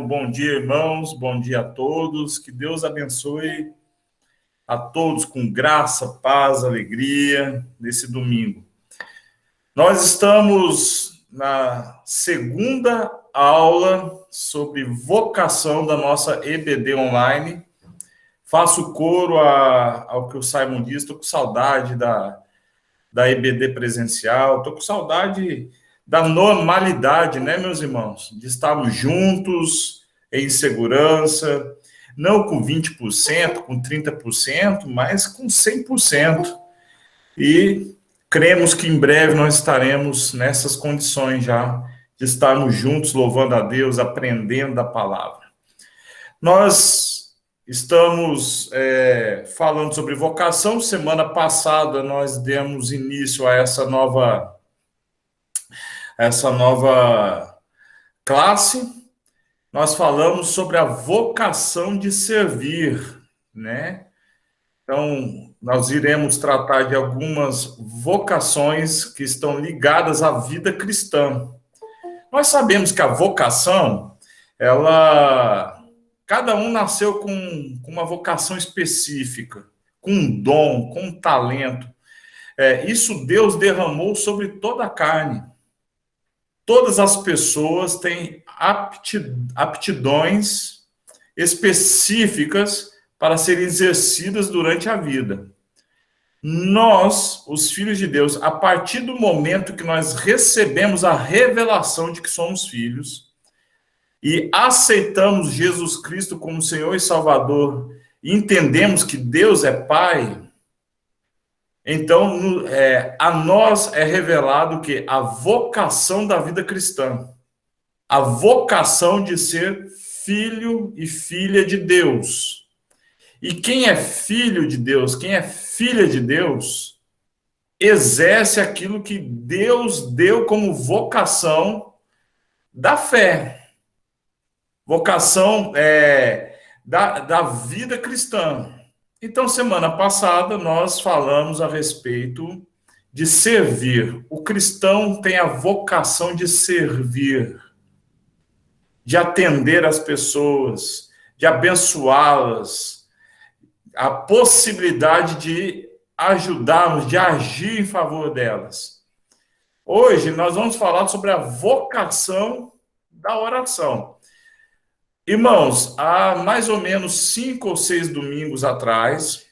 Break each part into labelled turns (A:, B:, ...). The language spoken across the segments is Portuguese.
A: Bom dia, irmãos, bom dia a todos, que Deus abençoe a todos com graça, paz, alegria nesse domingo. Nós estamos na segunda aula sobre vocação da nossa EBD online. Faço coro ao que o Simon diz, estou com saudade da EBD presencial, estou com saudade da normalidade, né, meus irmãos? De estarmos juntos, em segurança, não com 20%, com 30%, mas com 100%. E cremos que em breve nós estaremos nessas condições já, de estarmos juntos, louvando a Deus, aprendendo da palavra. Nós estamos falando sobre vocação. Semana passada nós demos início a essa nova classe. Nós falamos sobre a vocação de servir, né? Então, nós iremos tratar de algumas vocações que estão ligadas à vida cristã. Nós sabemos que a vocação, cada um nasceu com uma vocação específica, com um dom, com um talento. Isso Deus derramou sobre toda a carne. Todas as pessoas têm aptidões específicas para serem exercidas durante a vida. Nós, os filhos de Deus, a partir do momento que nós recebemos a revelação de que somos filhos e aceitamos Jesus Cristo como Senhor e Salvador, e entendemos que Deus é Pai, então a nós é revelado que a vocação da vida cristã, a vocação de ser filho e filha de Deus. E quem é filho de Deus, quem é filha de Deus, exerce aquilo que Deus deu como vocação da fé. Vocação da vida cristã. Então, semana passada, nós falamos a respeito de servir. O cristão tem a vocação de servir, de atender as pessoas, de abençoá-las, a possibilidade de ajudá-los, de agir em favor delas. Hoje, nós vamos falar sobre a vocação da oração. Irmãos, há mais ou menos 5 ou 6 domingos atrás,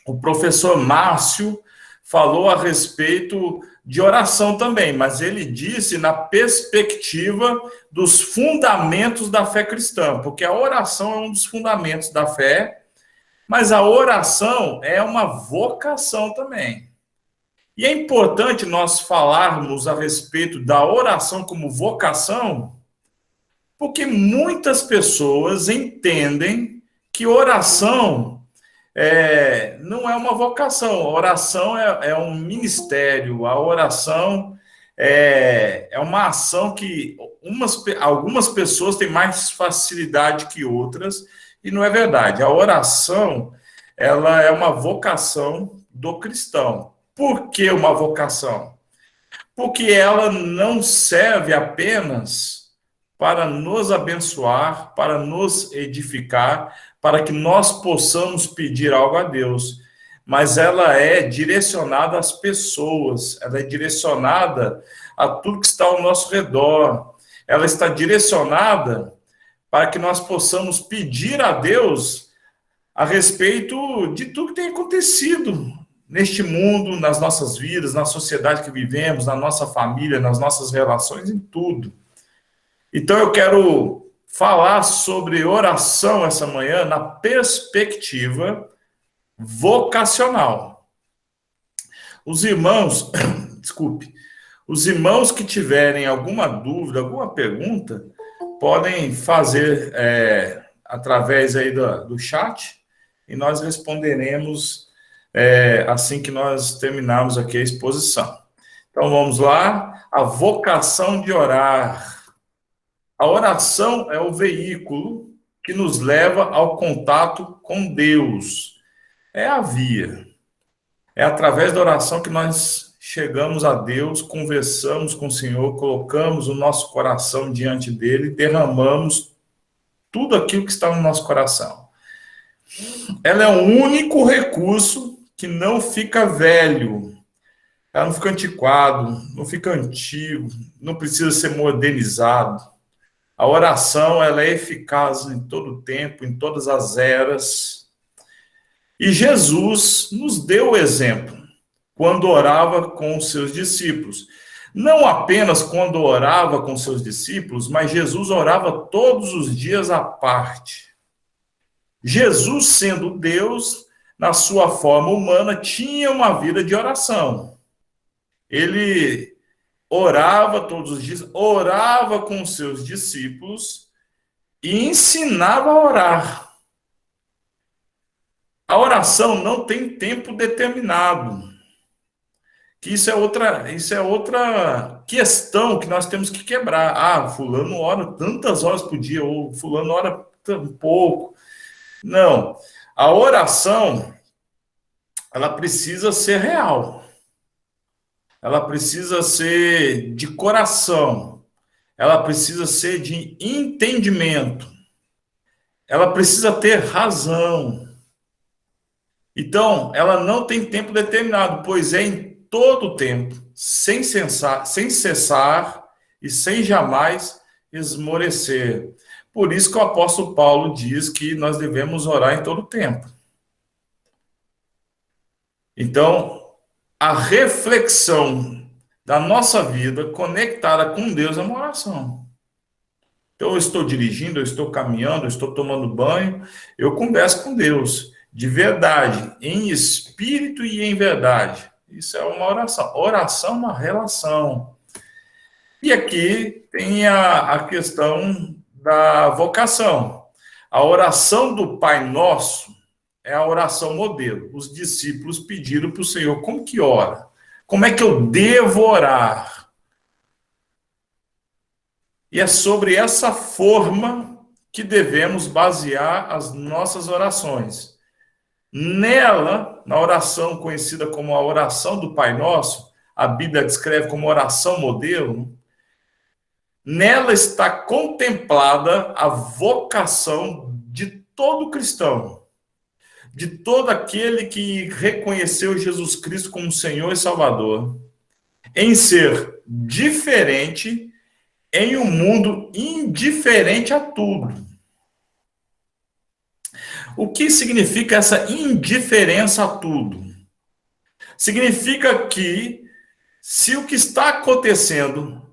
A: o professor Márcio falou a respeito de oração também, mas ele disse na perspectiva dos fundamentos da fé cristã, porque a oração é um dos fundamentos da fé, mas a oração é uma vocação também. E é importante nós falarmos a respeito da oração como vocação, porque muitas pessoas entendem que oração não é uma vocação. A oração é um ministério. A oração é uma ação que algumas pessoas têm mais facilidade que outras, e não é verdade. A oração, ela é uma vocação do cristão. Por que uma vocação? Porque ela não serve apenas para nos abençoar, para nos edificar, para que nós possamos pedir algo a Deus. Mas ela é direcionada às pessoas, ela é direcionada a tudo que está ao nosso redor. Ela está direcionada para que nós possamos pedir a Deus a respeito de tudo que tem acontecido neste mundo, nas nossas vidas, na sociedade que vivemos, na nossa família, nas nossas relações, em tudo. Então, eu quero falar sobre oração essa manhã na perspectiva vocacional. Os irmãos, os irmãos que tiverem alguma dúvida, alguma pergunta, podem fazer através aí do chat, e nós responderemos assim que nós terminarmos aqui a exposição. Então, vamos lá. A vocação de orar. A oração é o veículo que nos leva ao contato com Deus. É a via. É através da oração que nós chegamos a Deus, conversamos com o Senhor, colocamos o nosso coração diante dele, derramamos tudo aquilo que está no nosso coração. Ela é o único recurso que não fica velho, ela não fica antiquado, não fica antigo, não precisa ser modernizado. A oração, ela é eficaz em todo tempo, em todas as eras. E Jesus nos deu o exemplo quando orava com os seus discípulos. Não apenas quando orava com seus discípulos, mas Jesus orava todos os dias à parte. Jesus, sendo Deus, na sua forma humana, tinha uma vida de oração. Ele orava todos os dias, orava com os seus discípulos e ensinava a orar. A oração não tem tempo determinado. Que isso é outra questão que nós temos que quebrar. Ah, fulano ora tantas horas por dia, ou fulano ora tão pouco. Não. A oração, ela precisa ser real. Ela precisa ser de coração. Ela precisa ser de entendimento. Ela precisa ter razão. Então, ela não tem tempo determinado, pois é em todo o tempo, sem cessar e sem jamais esmorecer. Por isso que o apóstolo Paulo diz que nós devemos orar em todo o tempo. Então, a reflexão da nossa vida conectada com Deus é uma oração. Então, eu estou dirigindo, eu estou caminhando, eu estou tomando banho, eu converso com Deus, de verdade, em espírito e em verdade. Isso é uma oração. Oração é uma relação. E aqui tem a questão da vocação. A oração do Pai Nosso é a oração modelo. Os discípulos pediram para o Senhor, como que ora? Como é que eu devo orar? E é sobre essa forma que devemos basear as nossas orações. Nela, na oração conhecida como a oração do Pai Nosso, a Bíblia descreve como oração modelo, nela está contemplada a vocação de todo cristão, de todo aquele que reconheceu Jesus Cristo como Senhor e Salvador, em ser diferente em um mundo indiferente a tudo. O que significa essa indiferença a tudo? Significa que, se o que está acontecendo,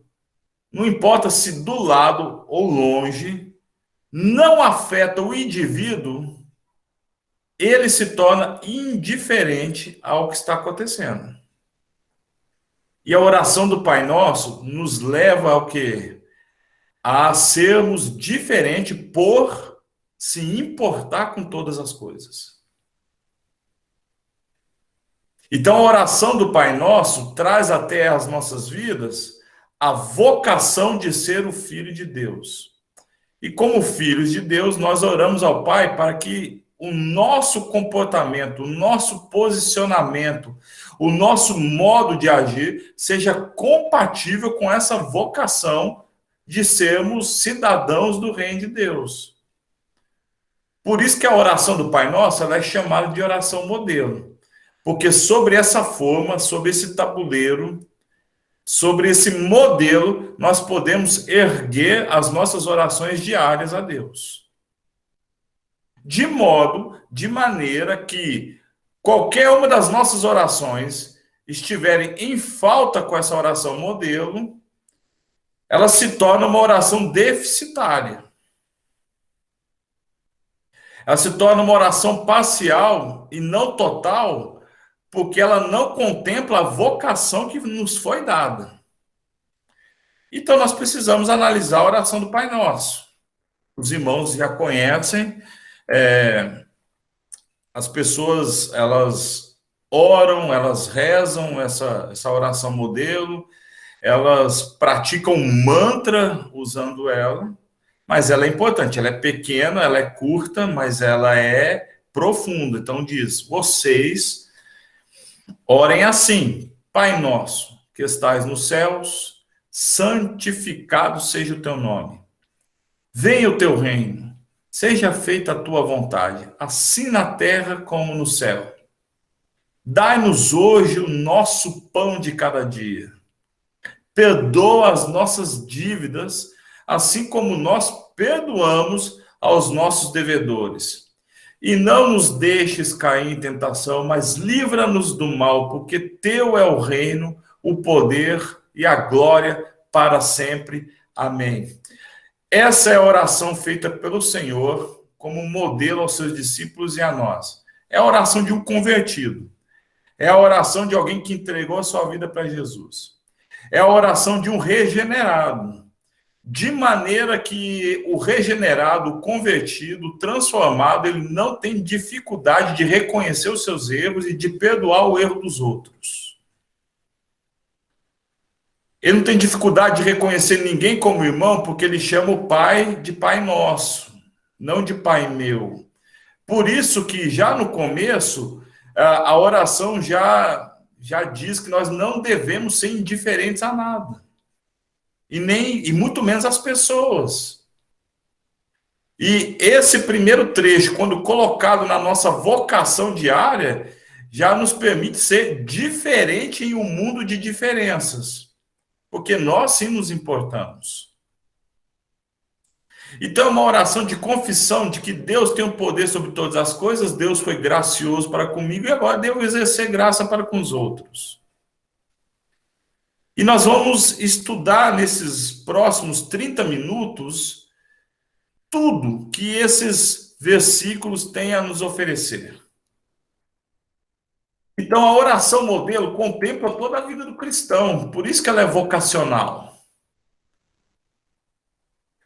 A: não importa se do lado ou longe, não afeta o indivíduo, ele se torna indiferente ao que está acontecendo. E a oração do Pai Nosso nos leva ao quê? A sermos diferentes por se importar com todas as coisas. Então, a oração do Pai Nosso traz até as nossas vidas a vocação de ser o Filho de Deus. E como filhos de Deus, nós oramos ao Pai para que o nosso comportamento, o nosso posicionamento, o nosso modo de agir seja compatível com essa vocação de sermos cidadãos do reino de Deus. Por isso que a oração do Pai Nosso ela é chamada de oração modelo. Porque sobre essa forma, sobre esse tabuleiro, sobre esse modelo, nós podemos erguer as nossas orações diárias a Deus. De maneira que qualquer uma das nossas orações estiverem em falta com essa oração modelo, ela se torna uma oração deficitária. Ela se torna uma oração parcial e não total, porque ela não contempla a vocação que nos foi dada. Então, nós precisamos analisar a oração do Pai Nosso. Os irmãos já conhecem, as pessoas, elas oram, elas rezam essa oração modelo, elas praticam um mantra usando ela, mas ela é importante, ela é pequena, ela é curta, mas ela é profunda. Então, diz, vocês orem assim, Pai Nosso, que estais nos céus, santificado seja o teu nome. Venha o teu reino, Seja feita a tua vontade, assim na terra como no céu. Dai-nos hoje o nosso pão de cada dia. Perdoa as nossas dívidas, assim como nós perdoamos aos nossos devedores. E não nos deixes cair em tentação, mas livra-nos do mal, porque teu é o reino, o poder e a glória para sempre. Amém. Essa é a oração feita pelo Senhor como modelo aos seus discípulos e a nós. É a oração de um convertido. É a oração de alguém que entregou a sua vida para Jesus. É a oração de um regenerado. De maneira que o regenerado, o convertido, o transformado, ele não tem dificuldade de reconhecer os seus erros e de perdoar o erro dos outros. Ele não tem dificuldade de reconhecer ninguém como irmão, porque ele chama o Pai de Pai Nosso, não de Pai meu. Por isso que já no começo, a oração já diz que nós não devemos ser indiferentes a nada. E muito menos às pessoas. E esse primeiro trecho, quando colocado na nossa vocação diária, já nos permite ser diferente em um mundo de diferenças. Porque nós sim nos importamos. Então, é uma oração de confissão de que Deus tem o poder sobre todas as coisas, Deus foi gracioso para comigo e agora devo exercer graça para com os outros. E nós vamos estudar nesses próximos 30 minutos tudo que esses versículos têm a nos oferecer. Então, a oração modelo contempla toda a vida do cristão, por isso que ela é vocacional.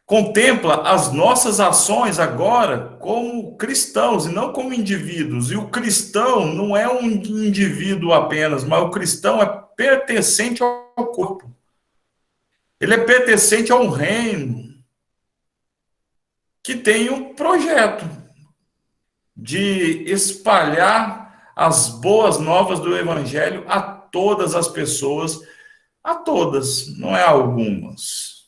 A: Contempla as nossas ações agora como cristãos e não como indivíduos. E o cristão não é um indivíduo apenas, mas o cristão é pertencente ao corpo. Ele é pertencente a um reino que tem um projeto de espalhar as boas novas do evangelho a todas as pessoas, a todas, não é algumas.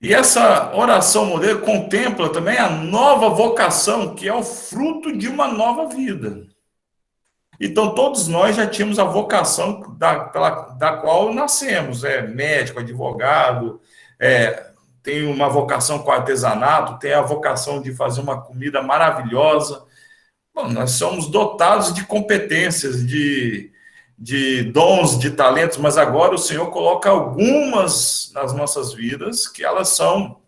A: E essa oração modelo contempla também a nova vocação, que é o fruto de uma nova vida. Então, todos nós já tínhamos a vocação da qual nascemos, médico, advogado, tem uma vocação com artesanato, tem a vocação de fazer uma comida maravilhosa. Bom, nós somos dotados de competências, de dons, de talentos, mas agora o Senhor coloca algumas nas nossas vidas que elas são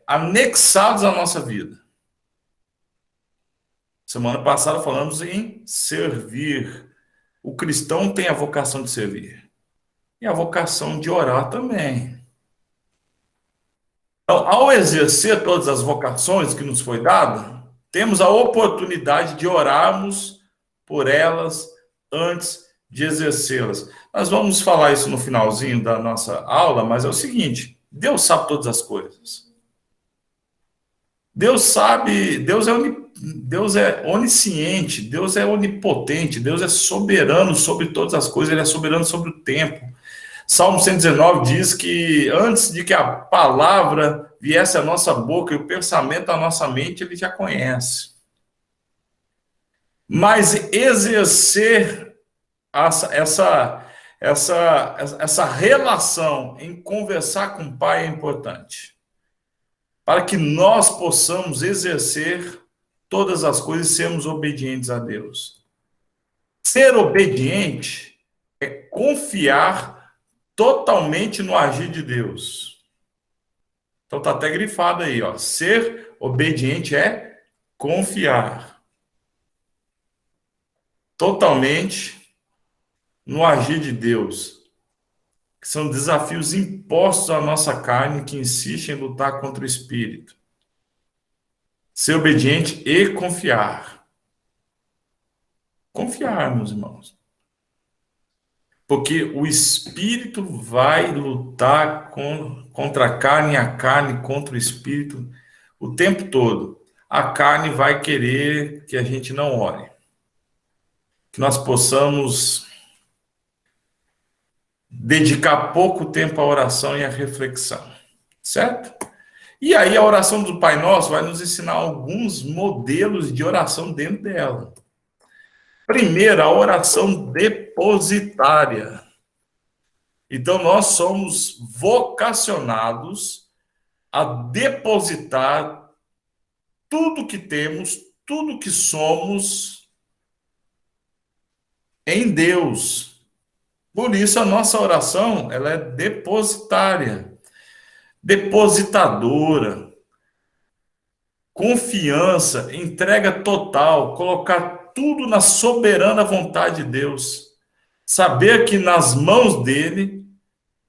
A: anexadas à nossa vida. Semana passada falamos em servir. O cristão tem a vocação de servir. E a vocação de orar também. Então, ao exercer todas as vocações que nos foi dada, temos a oportunidade de orarmos por elas antes de exercê-las. Nós vamos falar isso no finalzinho da nossa aula, mas é o seguinte: Deus sabe todas as coisas. Deus sabe, Deus é onisciente, Deus é onipotente, Deus é soberano sobre todas as coisas, Ele é soberano sobre o tempo. Salmo 119 diz que antes de que a palavra viesse à nossa boca e o pensamento à nossa mente, Ele já conhece. Mas exercer essa relação em conversar com o Pai é importante, para que nós possamos exercer todas as coisas e sermos obedientes a Deus. Ser obediente é confiar totalmente no agir de Deus. Então está até grifado aí, ó. Ser obediente é confiar totalmente no agir de Deus, que são desafios impostos à nossa carne que insiste em lutar contra o espírito. Ser obediente e confiar. Confiar, meus irmãos. Porque o espírito vai lutar contra a carne e a carne contra o espírito o tempo todo. A carne vai querer que a gente não ore. Que nós possamos dedicar pouco tempo à oração e à reflexão. certo? E aí a oração do Pai Nosso vai nos ensinar alguns modelos de oração dentro dela. Primeiro, a oração depositária. Então, nós somos vocacionados a depositar tudo que temos, tudo que somos em Deus. Por isso, a nossa oração ela é depositária, depositadora, confiança, entrega total, colocar tudo na soberana vontade de Deus. Saber que nas mãos dele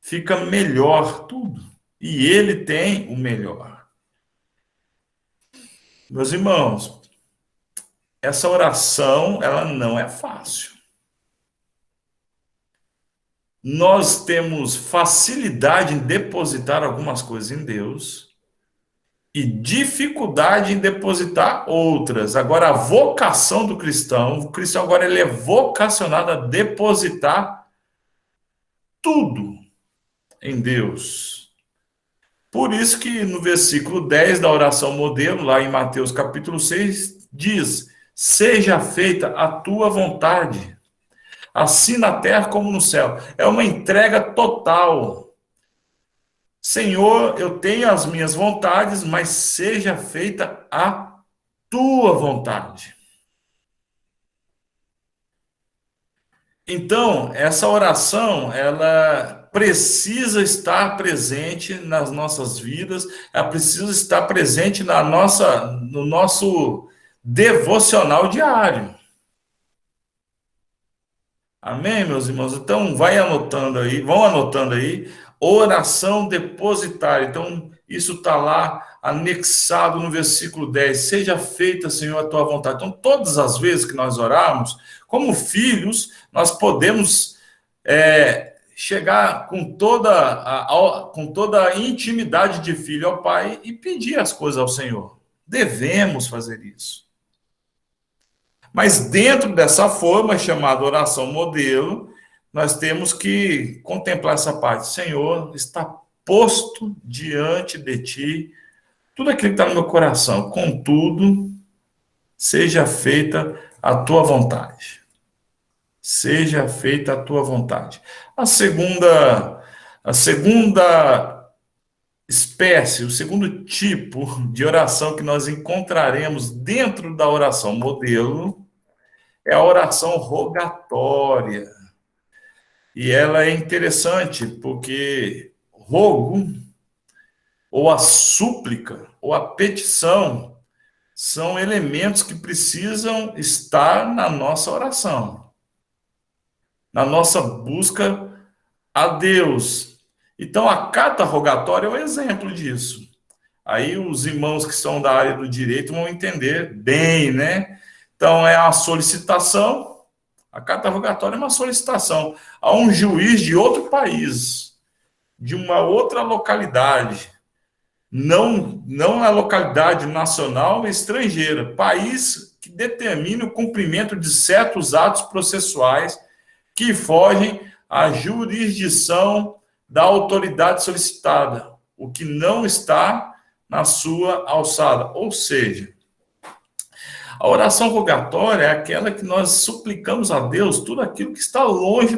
A: fica melhor tudo. E ele tem o melhor. Meus irmãos, essa oração, ela não é fácil. Nós temos facilidade em depositar algumas coisas em Deus e dificuldade em depositar outras. Agora, a vocação do cristão, o cristão agora ele é vocacionado a depositar tudo em Deus. Por isso que no versículo 10 da oração modelo, lá em Mateus capítulo 6, diz: seja feita a tua vontade, assim na terra como no céu. É uma entrega total. Senhor, eu tenho as minhas vontades, mas seja feita a tua vontade. Então, essa oração, ela precisa estar presente nas nossas vidas, ela precisa estar presente no nosso devocional diário. Amém, meus irmãos? Então, vão anotando aí, oração depositária. Então, isso está lá anexado no versículo 10. Seja feita, Senhor, a tua vontade. Então, todas as vezes que nós orarmos, como filhos, nós podemos chegar com toda a intimidade de filho ao Pai e pedir as coisas ao Senhor. Devemos fazer isso. Mas dentro dessa forma, chamada oração modelo, nós temos que contemplar essa parte. Senhor, está posto diante de ti tudo aquilo que está no meu coração. Contudo, seja feita a tua vontade. Seja feita a tua vontade. A segunda espécie, o segundo tipo de oração que nós encontraremos dentro da oração modelo é a oração rogatória. E ela é interessante porque rogo, ou a súplica, ou a petição, são elementos que precisam estar na nossa oração, na nossa busca a Deus. Então, a carta rogatória é um exemplo disso. Aí os irmãos que são da área do direito vão entender bem, né? Então, é a solicitação, a carta rogatória é uma solicitação a um juiz de outro país, de uma outra localidade, não a localidade nacional estrangeira, país que determine o cumprimento de certos atos processuais que fogem à jurisdição da autoridade solicitada, o que não está na sua alçada. Ou seja, a oração rogatória é aquela que nós suplicamos a Deus tudo aquilo que está longe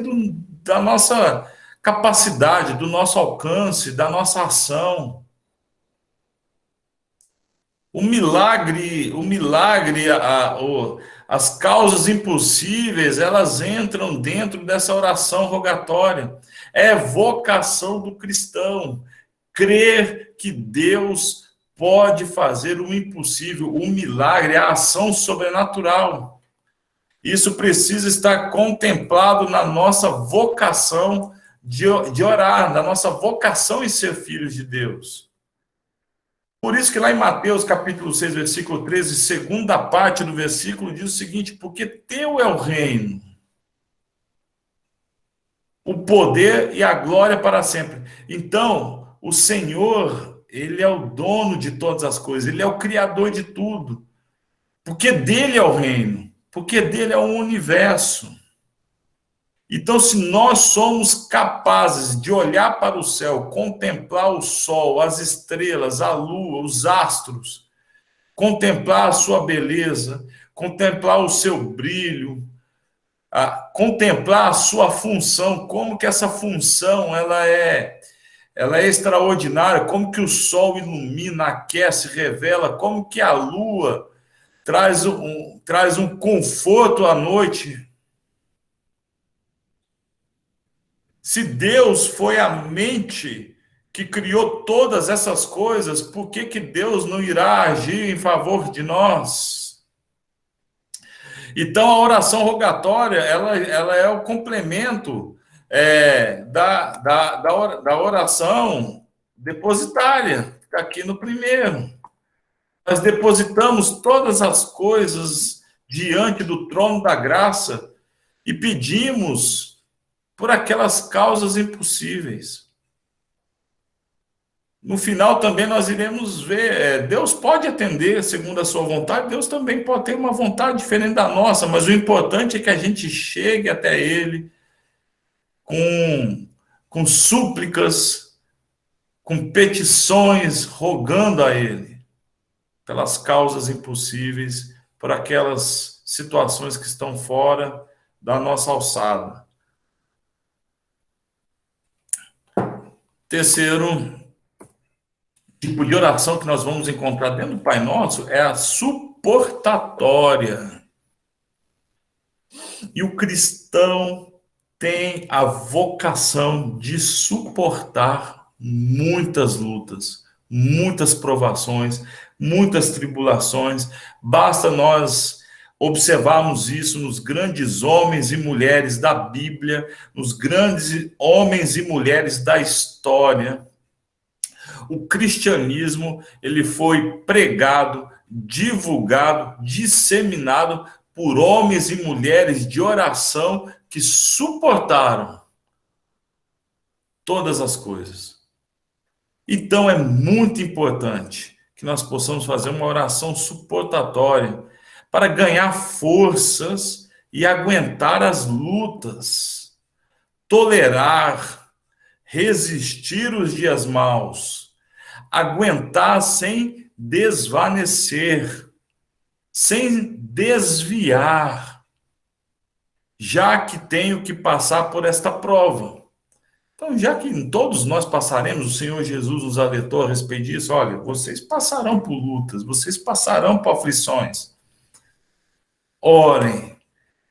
A: da nossa capacidade, do nosso alcance, da nossa ação. As causas impossíveis, elas entram dentro dessa oração rogatória. É vocação do cristão, crer que Deus pode fazer o impossível, o milagre, a ação sobrenatural. Isso precisa estar contemplado na nossa vocação de orar, na nossa vocação em ser filhos de Deus. Por isso que lá em Mateus, capítulo 6, versículo 13, segunda parte do versículo, diz o seguinte: porque teu é o reino, o poder e a glória para sempre. Então, o Senhor, ele é o dono de todas as coisas, ele é o criador de tudo. Porque dele é o reino, porque dele é o universo. Então, se nós somos capazes de olhar para o céu, contemplar o sol, as estrelas, a lua, os astros, contemplar a sua beleza, contemplar o seu brilho, contemplar a sua função, como que essa função ela é extraordinária, como que o sol ilumina, aquece, revela, como que a lua traz um conforto à noite. Se Deus foi a mente que criou todas essas coisas, por que que Deus não irá agir em favor de nós? Então, a oração rogatória, ela é o complemento da oração depositária, que está aqui no primeiro. Nós depositamos todas as coisas diante do trono da graça e pedimos por aquelas causas impossíveis. No final também nós iremos ver, Deus pode atender segundo a sua vontade, Deus também pode ter uma vontade diferente da nossa, mas o importante é que a gente chegue até Ele com súplicas, com petições, rogando a Ele pelas causas impossíveis, por aquelas situações que estão fora da nossa alçada. Terceiro tipo de oração que nós vamos encontrar dentro do Pai Nosso é a suportatória. E o cristão tem a vocação de suportar muitas lutas, muitas provações, muitas tribulações. Basta nós observarmos isso nos grandes homens e mulheres da Bíblia, nos grandes homens e mulheres da história. O cristianismo, ele foi pregado, divulgado, disseminado por homens e mulheres de oração que suportaram todas as coisas. Então é muito importante que nós possamos fazer uma oração suportatória para ganhar forças e aguentar as lutas, tolerar, resistir os dias maus, aguentar sem desvanecer, sem desviar, já que tenho que passar por esta prova. Então, já que todos nós passaremos, o Senhor Jesus nos alertou a respeito disso, olha, vocês passarão por lutas, vocês passarão por aflições. Orem,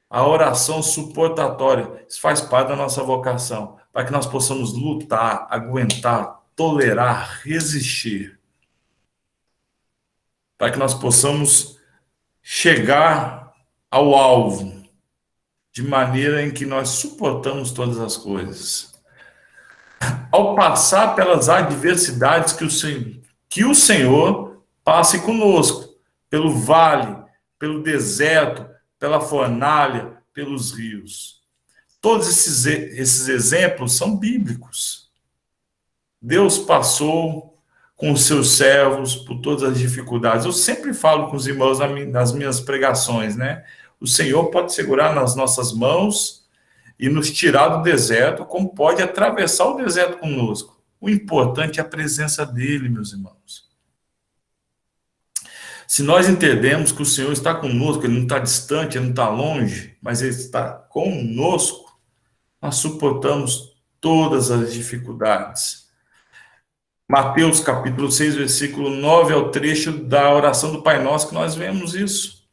A: a oração suportatória, isso faz parte da nossa vocação, para que nós possamos lutar, aguentar, tolerar, resistir, para que nós possamos chegar ao alvo, de maneira em que nós suportamos todas as coisas. Ao passar pelas adversidades que o Senhor passe conosco, pelo vale, pelo deserto, pela fornalha, pelos rios. Todos esses exemplos são bíblicos. Deus passou com os seus servos por todas as dificuldades. Eu sempre falo com os irmãos nas minhas pregações, né? O Senhor pode segurar nas nossas mãos e nos tirar do deserto, como pode atravessar o deserto conosco. O importante é a presença dele, meus irmãos. Se nós entendemos que o Senhor está conosco, ele não está distante, ele não está longe, mas ele está conosco, nós suportamos todas as dificuldades. Mateus capítulo 6, versículo 9 é o trecho da oração do Pai Nosso que nós vemos isso.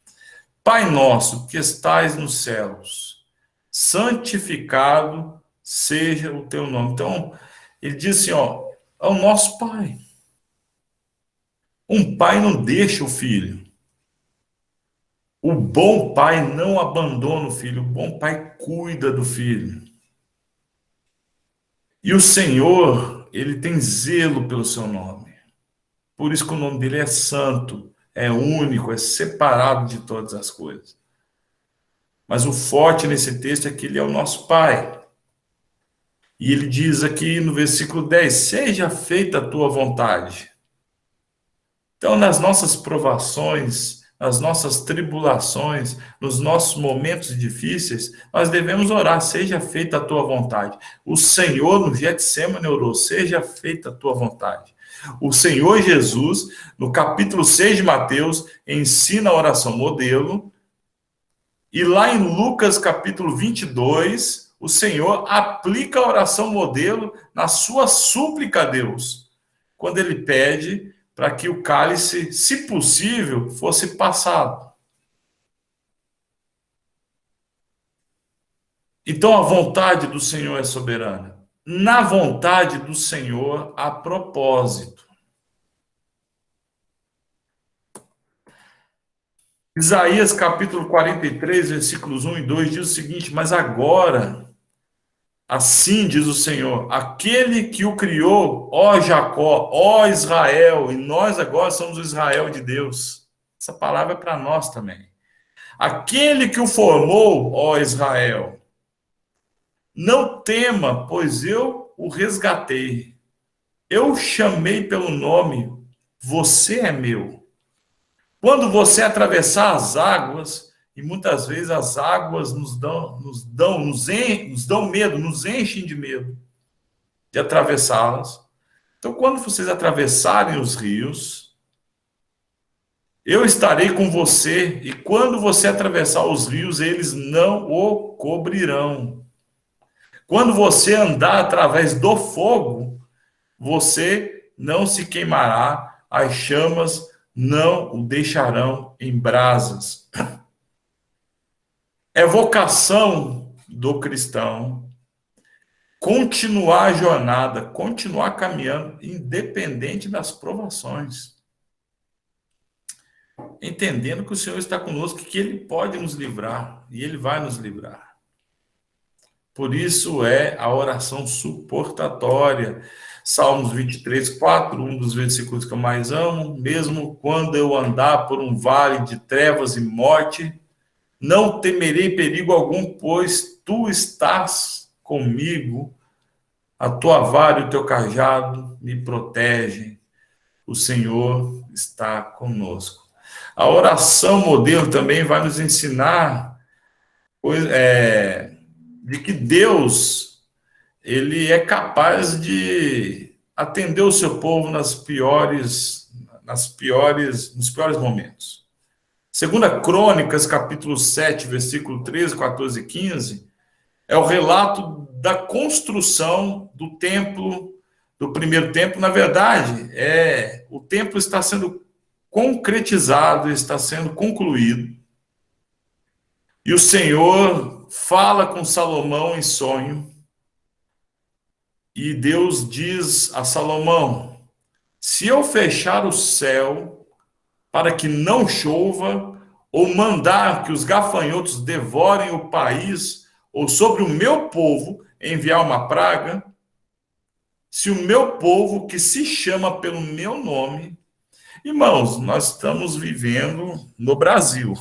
A: Pai nosso que estais nos céus, santificado seja o teu nome. Então, ele diz assim, ó, é o nosso Pai. Um pai não deixa o filho. O bom pai não abandona o filho, o bom pai cuida do filho. E o Senhor, ele tem zelo pelo seu nome. Por isso que o nome dele é santo, é único, é separado de todas as coisas. Mas o forte nesse texto é que ele é o nosso Pai. E ele diz aqui no versículo 10, seja feita a tua vontade. Então, nas nossas provações, nas nossas tribulações, nos nossos momentos difíceis, nós devemos orar, seja feita a tua vontade. O Senhor no Getsemane orou, seja feita a tua vontade. O Senhor Jesus, no capítulo 6 de Mateus, ensina a oração modelo, e lá em Lucas capítulo 22, o Senhor aplica a oração modelo na sua súplica a Deus, quando ele pede para que o cálice, se possível, fosse passado. Então a vontade do Senhor é soberana. Na vontade do Senhor há propósito. Isaías capítulo 43, versículos 1 e 2 diz o seguinte: mas agora, assim diz o Senhor, aquele que o criou, ó Jacó, ó Israel, e nós agora somos o Israel de Deus. Essa palavra é para nós também. Aquele que o formou, ó Israel, não tema, pois eu o resgatei. Eu o chamei pelo nome, você é meu. Quando você atravessar as águas, e muitas vezes as águas nos dão medo, nos enchem de medo de atravessá-las. Então, quando vocês atravessarem os rios, eu estarei com você, e quando você atravessar os rios, eles não o cobrirão. Quando você andar através do fogo, você não se queimará, as chamas não o deixarão em brasas. É vocação do cristão continuar a jornada, continuar caminhando, independente das provações. Entendendo que o Senhor está conosco, que Ele pode nos livrar, e Ele vai nos livrar. Por isso é a oração suportatória. Salmos 23, 4, um dos versículos que eu mais amo. Mesmo quando eu andar por um vale de trevas e morte, não temerei perigo algum, pois tu estás comigo. A tua vara e o teu cajado me protegem. O Senhor está conosco. A oração modelo também vai nos ensinar de que Deus, ele é capaz de atender o seu povo nos piores momentos. Segunda Crônicas, capítulo 7, versículo 13, 14 e 15, é o relato da construção do templo, do primeiro templo. Na verdade, o templo está sendo concretizado, está sendo concluído. E o Senhor fala com Salomão em sonho. E Deus diz a Salomão: se eu fechar o céu para que não chova, ou mandar que os gafanhotos devorem o país, ou sobre o meu povo enviar uma praga, se o meu povo, que se chama pelo meu nome... Irmãos, nós estamos vivendo no Brasil.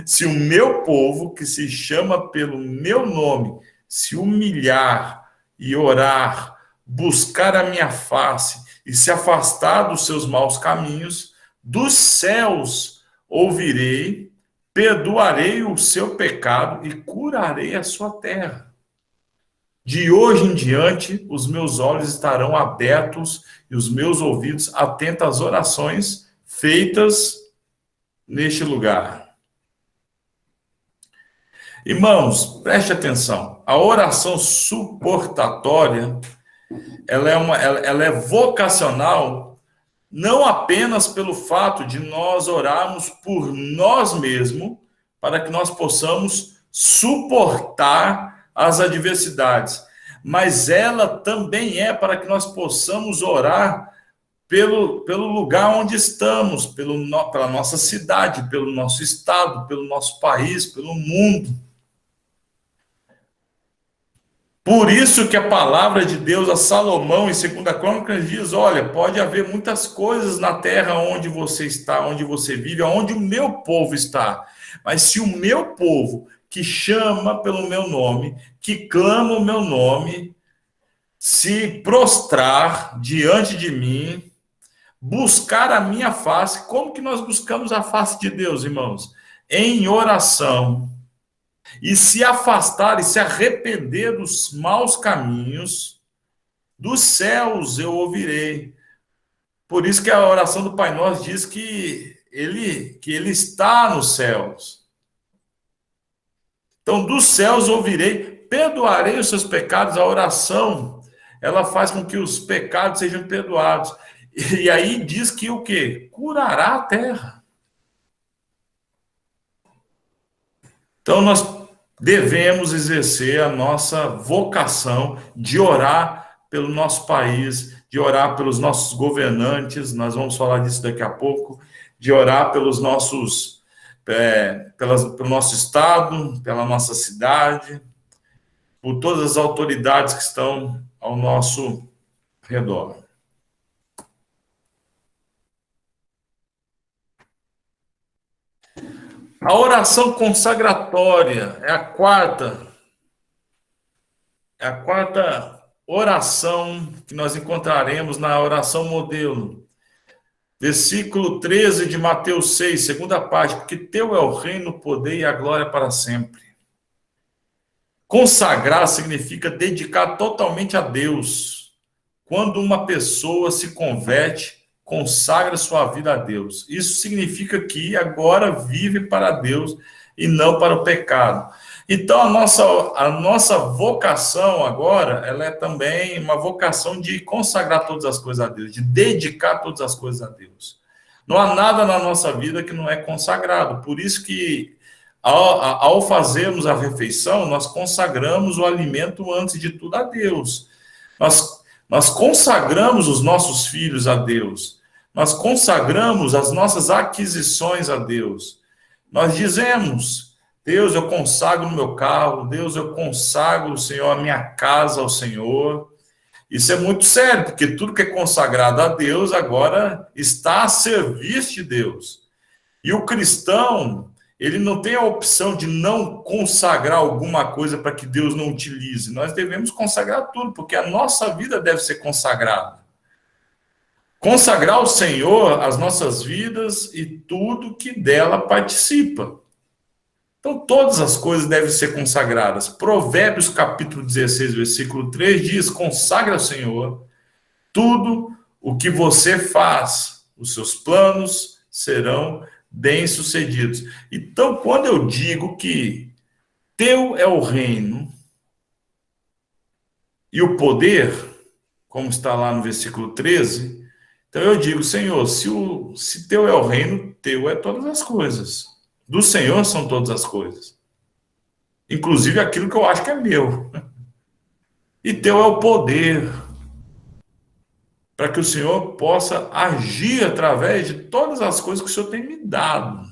A: Se o meu povo, que se chama pelo meu nome, se humilhar e orar, buscar a minha face e se afastar dos seus maus caminhos, dos céus ouvirei, perdoarei o seu pecado e curarei a sua terra. De hoje em diante, os meus olhos estarão abertos e os meus ouvidos atentos às orações feitas neste lugar. Irmãos, preste atenção. A oração suportatória, ela é vocacional, não apenas pelo fato de nós orarmos por nós mesmos, para que nós possamos suportar as adversidades, mas ela também é para que nós possamos orar pelo lugar onde estamos, pela nossa cidade, pelo nosso estado, pelo nosso país, pelo mundo. Por isso que a palavra de Deus a Salomão, em 2 Crônicas, diz: olha, pode haver muitas coisas na terra onde você está, onde você vive, onde o meu povo está. Mas se o meu povo, que chama pelo meu nome, que clama o meu nome, se prostrar diante de mim, buscar a minha face. Como que nós buscamos a face de Deus, irmãos? Em oração. E se afastar e se arrepender dos maus caminhos, dos céus eu ouvirei. Por isso que a oração do Pai Nosso diz que ele está nos céus. Então, dos céus ouvirei, perdoarei os seus pecados. A oração, ela faz com que os pecados sejam perdoados. E aí diz que o quê? Curará a terra. Então, nós devemos exercer a nossa vocação de orar pelo nosso país, de orar pelos nossos governantes, nós vamos falar disso daqui a pouco, de orar pelos nossos, pelo nosso estado, pela nossa cidade, por todas as autoridades que estão ao nosso redor. A oração consagratória é a quarta oração que nós encontraremos na oração modelo. Versículo 13 de Mateus 6, segunda parte, porque teu é o reino, o poder e a glória para sempre. Consagrar significa dedicar totalmente a Deus. Quando uma pessoa se converte, consagra sua vida a Deus. Isso significa que agora vive para Deus e não para o pecado. Então, a nossa vocação agora, ela é também uma vocação de consagrar todas as coisas a Deus, de dedicar todas as coisas a Deus. Não há nada na nossa vida que não é consagrado. Por isso que, ao fazermos a refeição, nós consagramos o alimento antes de tudo a Deus. Nós consagramos os nossos filhos a Deus. Nós consagramos as nossas aquisições a Deus. Nós dizemos: Deus, eu consagro o meu carro. Deus, eu consagro, Senhor, a minha casa ao Senhor. Isso é muito sério, porque tudo que é consagrado a Deus agora está a serviço de Deus. E o cristão, ele não tem a opção de não consagrar alguma coisa para que Deus não utilize. Nós devemos consagrar tudo, porque a nossa vida deve ser consagrada. Consagrar ao Senhor as nossas vidas e tudo que dela participa. Então, todas as coisas devem ser consagradas. Provérbios, capítulo 16, versículo 3, diz: consagra ao Senhor tudo o que você faz. Os seus planos serão bem-sucedidos. Então, quando eu digo que teu é o reino e o poder, como está lá no versículo 13, então eu digo: Senhor, se teu é o reino, teu é todas as coisas. Do Senhor são todas as coisas. Inclusive aquilo que eu acho que é meu. E teu é o poder, para que o Senhor possa agir através de todas as coisas que o Senhor tem me dado.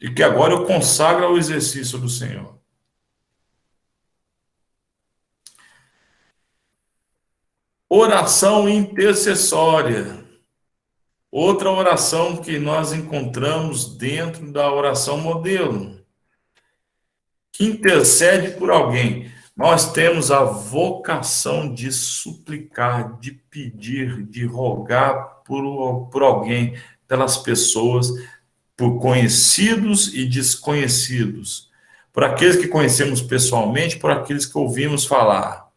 A: E que agora eu consagro ao exercício do Senhor. Oração intercessória. Outra oração que nós encontramos dentro da oração modelo, que intercede por alguém. Nós temos a vocação de suplicar, de pedir, de rogar por alguém, pelas pessoas, por conhecidos e desconhecidos, por aqueles que conhecemos pessoalmente, por aqueles que ouvimos falar.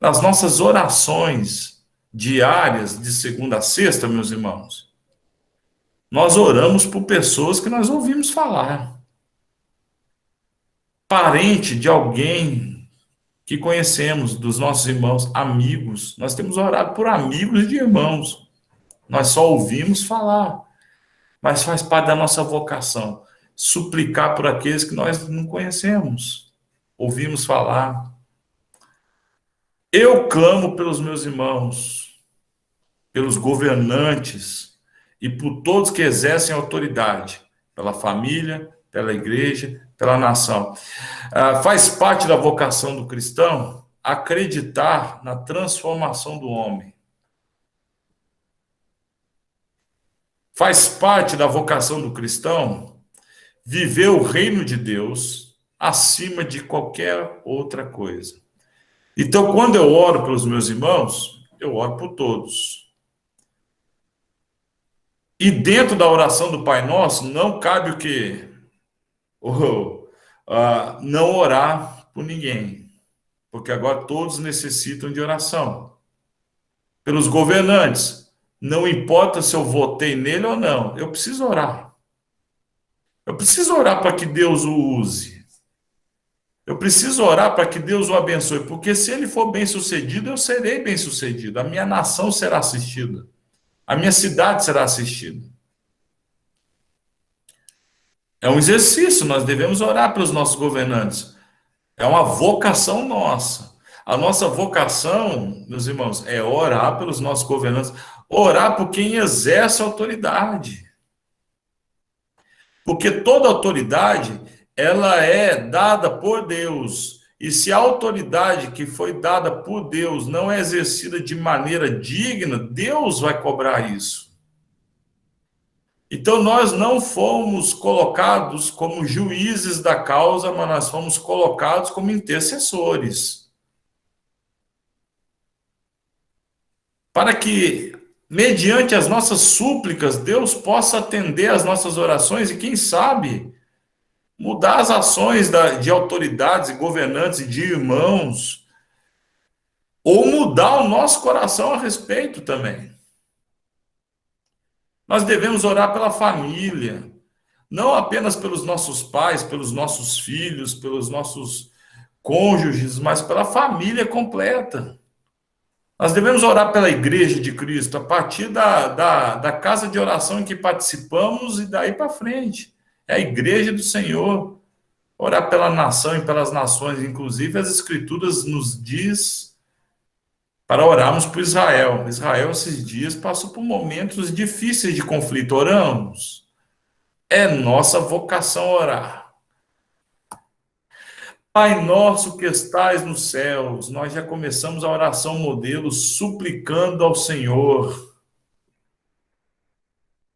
A: Nas nossas orações diárias, de segunda a sexta, meus irmãos, nós oramos por pessoas que nós ouvimos falar. Parente de alguém que conhecemos, dos nossos irmãos, amigos. Nós temos orado por amigos de irmãos. Nós só ouvimos falar, mas faz parte da nossa vocação. Suplicar por aqueles que nós não conhecemos, ouvimos falar. Eu clamo pelos meus irmãos, pelos governantes e por todos que exercem autoridade, pela família, pela igreja, pela nação. Faz parte da vocação do cristão acreditar na transformação do homem. Faz parte da vocação do cristão viver o reino de Deus acima de qualquer outra coisa. Então, quando eu oro pelos meus irmãos, eu oro por todos. E dentro da oração do Pai Nosso, não cabe o quê? Não orar por ninguém. Porque agora todos necessitam de oração. Pelos governantes. Não importa se eu votei nele ou não, eu preciso orar. Eu preciso orar para que Deus o use. Eu preciso orar para que Deus o abençoe, porque se ele for bem-sucedido, eu serei bem-sucedido. A minha nação será assistida. A minha cidade será assistida. É um exercício, nós devemos orar pelos nossos governantes. É uma vocação nossa. A nossa vocação, meus irmãos, é orar pelos nossos governantes, orar por quem exerce autoridade. Porque toda autoridade, ela é dada por Deus. E se a autoridade que foi dada por Deus não é exercida de maneira digna, Deus vai cobrar isso. Então nós não fomos colocados como juízes da causa, mas nós fomos colocados como intercessores. Para que, mediante as nossas súplicas, Deus possa atender às nossas orações e, quem sabe, mudar as ações de autoridades e governantes e de irmãos, ou mudar o nosso coração a respeito também. Nós devemos orar pela família, não apenas pelos nossos pais, pelos nossos filhos, pelos nossos cônjuges, mas pela família completa. Nós devemos orar pela Igreja de Cristo, a partir da casa de oração em que participamos e daí para frente. É a Igreja do Senhor. Orar pela nação e pelas nações, inclusive as Escrituras nos diz para orarmos por Israel. Israel, esses dias, passou por momentos difíceis de conflito. Oramos. É nossa vocação orar. Pai nosso que estais nos céus, nós já começamos a oração modelo suplicando ao Senhor.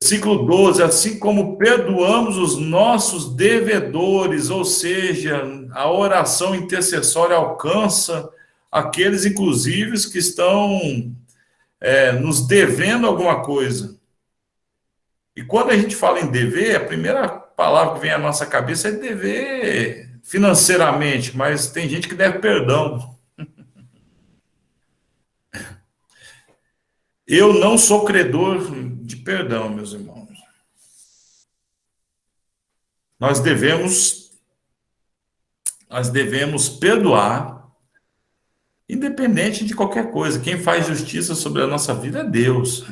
A: Versículo 12, assim como perdoamos os nossos devedores, ou seja, a oração intercessória alcança aqueles, inclusive, que estão nos devendo alguma coisa. E quando a gente fala em dever, a primeira palavra que vem à nossa cabeça é dever financeiramente, mas tem gente que deve perdão. Eu não sou credor de perdão, meus irmãos. Nós devemos perdoar, independente de qualquer coisa. Quem faz justiça sobre a nossa vida é Deus.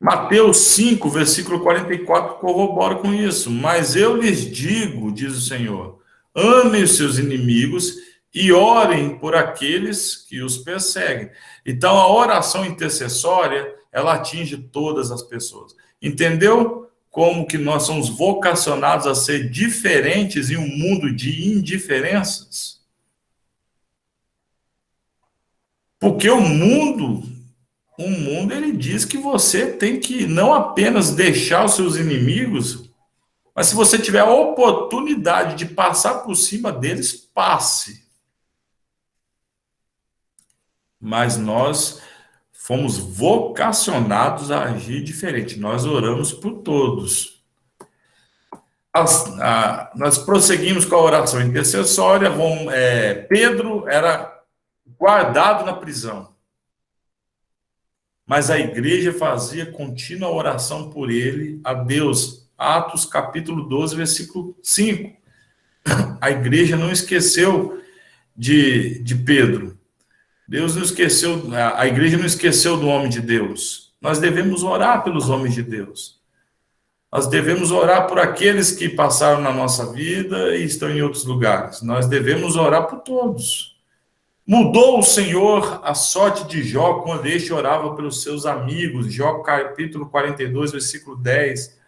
A: Mateus 5, versículo 44, corrobora com isso. Mas eu lhes digo, diz o Senhor, amem os seus inimigos e orem por aqueles que os perseguem. Então, a oração intercessória, ela atinge todas as pessoas. Entendeu como que nós somos vocacionados a ser diferentes em um mundo de indiferenças? Porque o mundo ele diz que você tem que não apenas deixar os seus inimigos, mas se você tiver a oportunidade de passar por cima deles, passe. Mas nós fomos vocacionados a agir diferente. Nós oramos por todos. Nós prosseguimos com a oração intercessória. Pedro era guardado na prisão. Mas a igreja fazia contínua oração por ele, a Deus. Atos capítulo 12, versículo 5. A igreja não esqueceu de Pedro. Deus não esqueceu, a igreja não esqueceu do homem de Deus. Nós devemos orar pelos homens de Deus. Nós devemos orar por aqueles que passaram na nossa vida e estão em outros lugares. Nós devemos orar por todos. Mudou o Senhor a sorte de Jó quando este orava pelos seus amigos. Jó capítulo 42, versículo 10.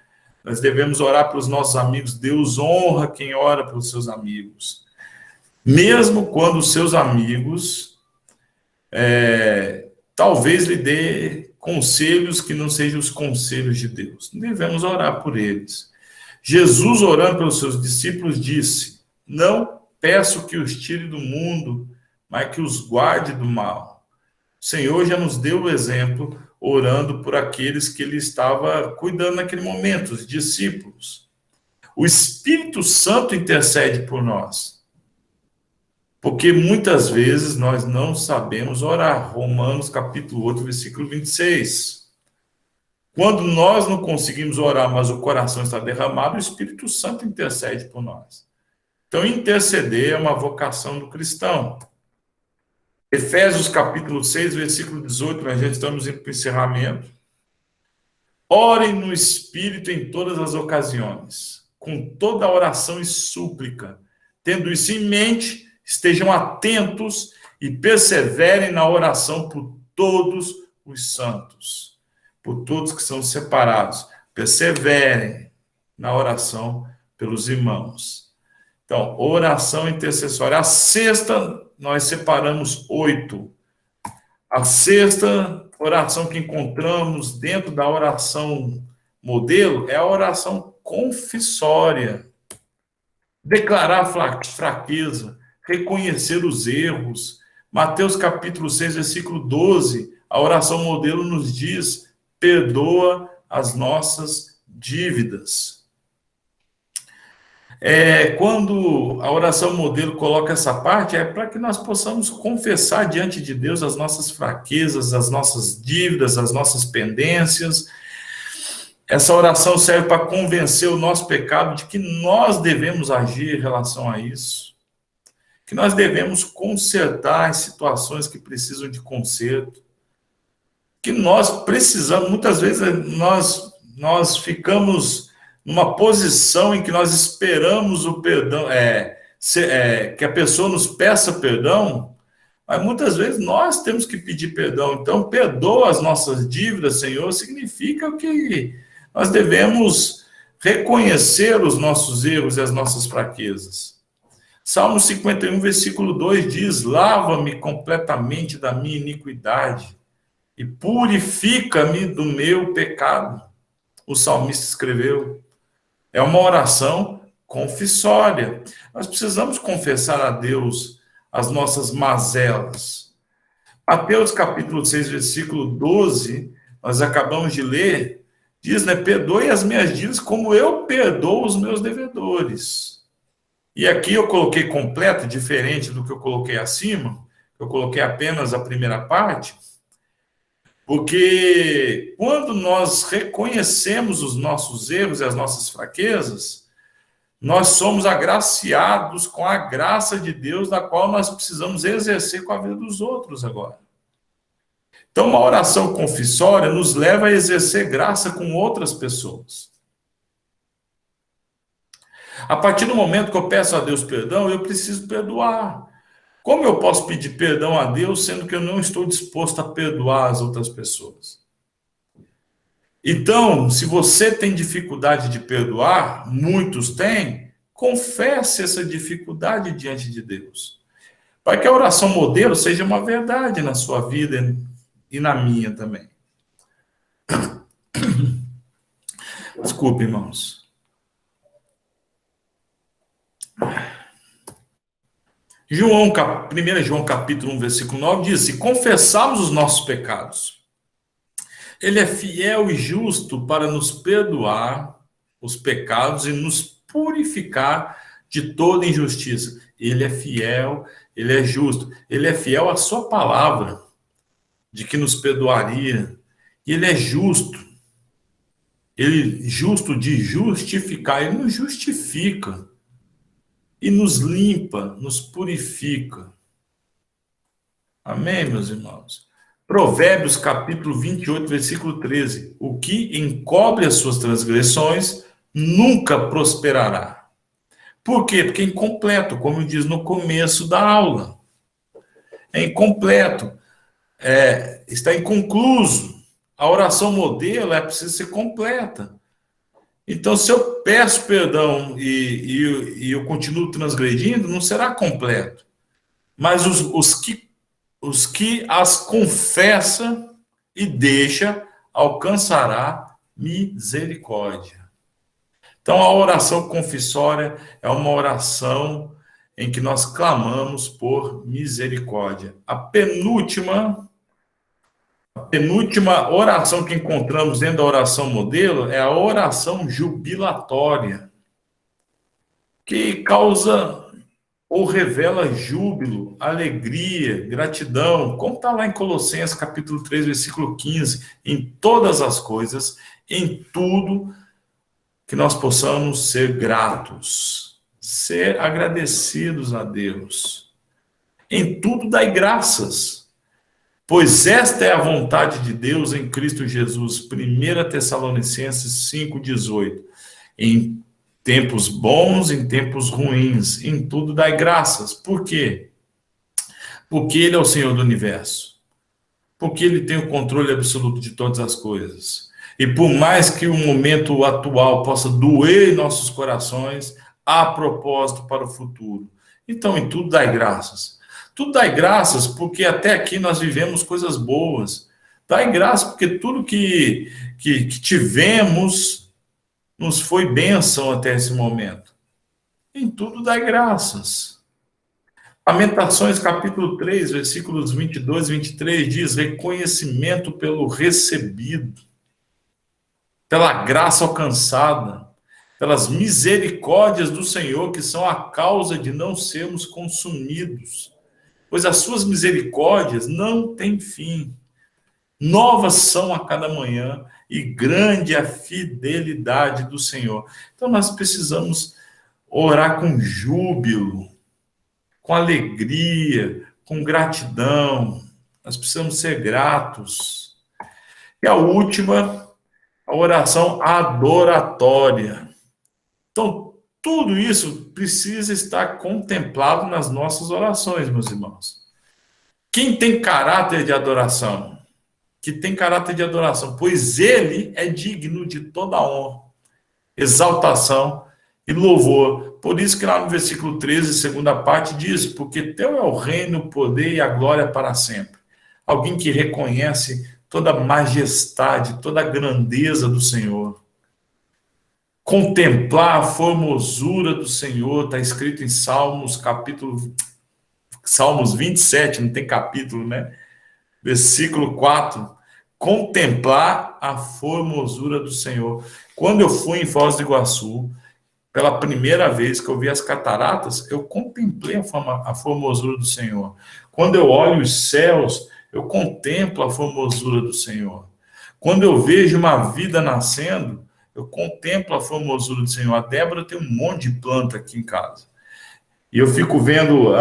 A: Nós devemos orar pelos nossos amigos. Deus honra quem ora pelos seus amigos. Mesmo quando os seus amigos talvez lhe dê conselhos que não sejam os conselhos de Deus. Devemos orar por eles. Jesus, orando pelos seus discípulos, disse: não peço que os tire do mundo, mas que os guarde do mal. O Senhor já nos deu o exemplo, orando por aqueles que ele estava cuidando naquele momento, os discípulos. O Espírito Santo intercede por nós, porque muitas vezes nós não sabemos orar. Romanos capítulo 8, versículo 26. Quando nós não conseguimos orar, mas o coração está derramado, o Espírito Santo intercede por nós. Então, interceder é uma vocação do cristão. Efésios capítulo 6, versículo 18, nós já estamos indo para o encerramento. Orem no Espírito em todas as ocasiões, com toda oração e súplica. Tendo isso em mente, estejam atentos e perseverem na oração por todos os santos, por todos que são separados. Perseverem na oração pelos irmãos. Então, oração intercessória. A sexta, nós separamos 8. A sexta oração que encontramos dentro da oração modelo é a oração confissória. Declarar fraqueza, reconhecer os erros. Mateus capítulo 6, versículo 12, a oração modelo nos diz: perdoa as nossas dívidas. Quando a oração modelo coloca essa parte, é para que nós possamos confessar diante de Deus as nossas fraquezas, as nossas dívidas, as nossas pendências. Essa oração serve para convencer o nosso pecado de que nós devemos agir em relação a isso, que nós devemos consertar as situações que precisam de conserto, que nós precisamos, muitas vezes nós ficamos numa posição em que nós esperamos o perdão, que a pessoa nos peça perdão, mas muitas vezes nós temos que pedir perdão. Então, perdoa as nossas dívidas, Senhor, significa que nós devemos reconhecer os nossos erros e as nossas fraquezas. Salmo 51, versículo 2 diz: lava-me completamente da minha iniquidade e purifica-me do meu pecado. O salmista escreveu. É uma oração confissória. Nós precisamos confessar a Deus as nossas mazelas. Mateus capítulo 6, versículo 12, nós acabamos de ler, diz, perdoe as minhas dívidas como eu perdoo os meus devedores. E aqui eu coloquei completo, diferente do que eu coloquei acima, eu coloquei apenas a primeira parte, porque quando nós reconhecemos os nossos erros e as nossas fraquezas, nós somos agraciados com a graça de Deus, da qual nós precisamos exercer com a vida dos outros agora. Então, uma oração confissória nos leva a exercer graça com outras pessoas. A partir do momento que eu peço a Deus perdão, eu preciso perdoar. Como eu posso pedir perdão a Deus, sendo que eu não estou disposto a perdoar as outras pessoas? Então, se você tem dificuldade de perdoar, muitos têm, confesse essa dificuldade diante de Deus, para que a oração modelo seja uma verdade na sua vida e na minha também. Desculpe, irmãos. 1 João capítulo 1, versículo 9 diz: se confessarmos os nossos pecados, Ele é fiel e justo para nos perdoar os pecados e nos purificar de toda injustiça. Ele é fiel, Ele é justo. Ele é fiel à sua palavra, de que nos perdoaria. E Ele é justo. Ele, justo de justificar, Ele nos justifica. E nos limpa, nos purifica. Amém, meus irmãos? Provérbios, capítulo 28, versículo 13. O que encobre as suas transgressões nunca prosperará. Por quê? Porque é incompleto, como diz no começo da aula. É incompleto. Está inconcluso. A oração modelo precisa ser completa. Então, se eu peço perdão e eu continuo transgredindo, não será completo. Mas os que as confessa e deixa, alcançará misericórdia. Então, a oração confissória é uma oração em que nós clamamos por misericórdia. A penúltima A penúltima oração que encontramos dentro da oração modelo é a oração jubilatória, que causa ou revela júbilo, alegria, gratidão, como está lá em Colossenses capítulo 3, versículo 15, em todas as coisas, em tudo, que nós possamos ser gratos, ser agradecidos a Deus. Em tudo dai graças, pois esta é a vontade de Deus em Cristo Jesus. 1 Tessalonicenses 5,18. Em tempos bons, em tempos ruins, em tudo dai graças. Por quê? Porque Ele é o Senhor do universo. Porque Ele tem o controle absoluto de todas as coisas. E por mais que o momento atual possa doer em nossos corações, há propósito para o futuro. Então, em tudo dai graças. Tudo dai graças porque até aqui nós vivemos coisas boas. Dai graças porque tudo que tivemos nos foi bênção até esse momento. Em tudo dai graças. Lamentações, capítulo 3, versículos 22 e 23, diz: reconhecimento pelo recebido, pela graça alcançada, pelas misericórdias do Senhor, que são a causa de não sermos consumidos, pois as suas misericórdias não têm fim. Novas são a cada manhã, e grande é a fidelidade do Senhor. Então nós precisamos orar com júbilo, com alegria, com gratidão. Nós precisamos ser gratos. E a última, a oração adoratória. Então, tudo isso precisa estar contemplado nas nossas orações, meus irmãos. Quem tem caráter de adoração? Que tem caráter de adoração, pois ele é digno de toda honra, exaltação e louvor. Por isso que lá no versículo 13, segunda parte, diz: porque teu é o reino, o poder e a glória para sempre. Alguém que reconhece toda a majestade, toda a grandeza do Senhor. Contemplar a formosura do Senhor, está escrito em Salmos 27, não tem capítulo, né? Versículo 4. Contemplar a formosura do Senhor. Quando eu fui em Foz do Iguaçu, pela primeira vez que eu vi as cataratas, eu contemplei a formosura do Senhor. Quando eu olho os céus, eu contemplo a formosura do Senhor. Quando eu vejo uma vida nascendo, eu contemplo a formosura do Senhor. A Débora tem um monte de planta aqui em casa. E eu fico vendo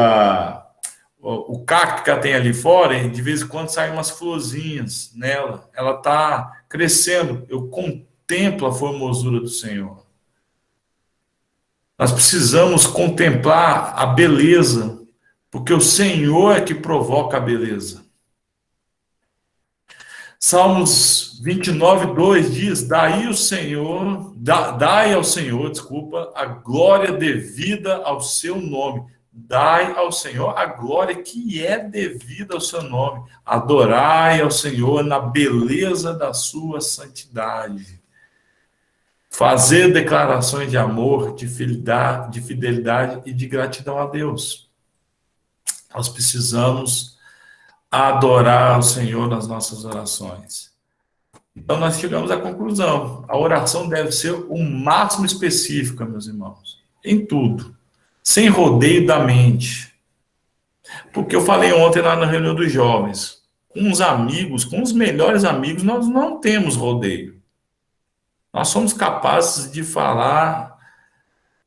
A: o cacto que ela tem ali fora, e de vez em quando saem umas florzinhas nela. Ela está crescendo. Eu contemplo a formosura do Senhor. Nós precisamos contemplar a beleza, porque o Senhor é que provoca a beleza. Salmos 29, 2 diz: dai ao Senhor, desculpa, a glória devida ao seu nome. Dai ao Senhor a glória que é devida ao seu nome. Adorai ao Senhor na beleza da sua santidade. Fazer declarações de amor, de fidelidade e de gratidão a Deus. Nós precisamos adorar o Senhor nas nossas orações. Então, nós chegamos à conclusão. A oração deve ser o máximo específica, meus irmãos, em tudo, sem rodeio da mente. Porque eu falei ontem lá na reunião dos jovens, com os amigos, com os melhores amigos, nós não temos rodeio. Nós somos capazes de falar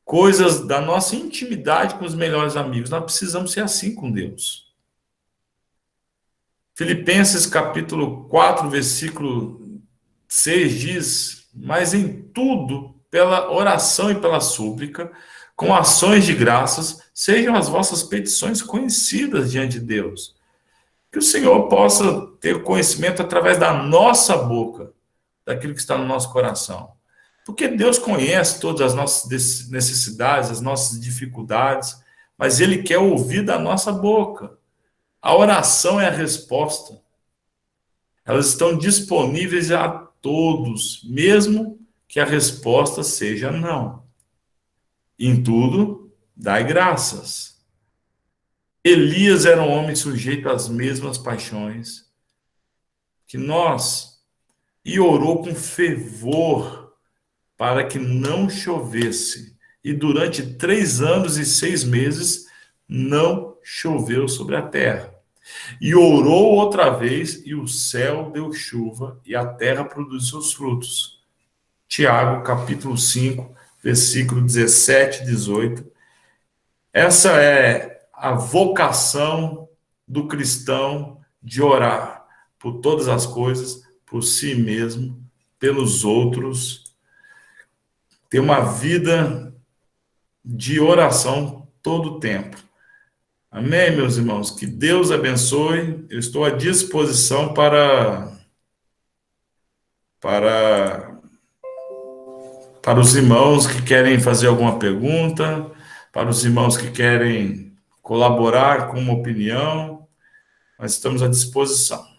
A: coisas da nossa intimidade com os melhores amigos. Nós precisamos ser assim com Deus. Filipenses capítulo 4, versículo 6 diz: mas em tudo, pela oração e pela súplica, com ações de graças, sejam as vossas petições conhecidas diante de Deus. Que o Senhor possa ter conhecimento através da nossa boca, daquilo que está no nosso coração. Porque Deus conhece todas as nossas necessidades, as nossas dificuldades, mas Ele quer ouvir da nossa boca. A oração é a resposta. Elas estão disponíveis a todos, mesmo que a resposta seja não. Em tudo, dai graças. Elias era um homem sujeito às mesmas paixões. e orou com fervor para que não chovesse. E durante 3 anos e 6 meses não choveu sobre a terra. E orou outra vez, e o céu deu chuva, e a terra produziu seus frutos. Tiago, capítulo 5, versículo 17 e 18. Essa é a vocação do cristão de orar por todas as coisas, por si mesmo, pelos outros, ter uma vida de oração todo o tempo. Amém, meus irmãos? Que Deus abençoe. Eu estou à disposição para, para os irmãos que querem fazer alguma pergunta, para os irmãos que querem colaborar com uma opinião. Nós estamos à disposição.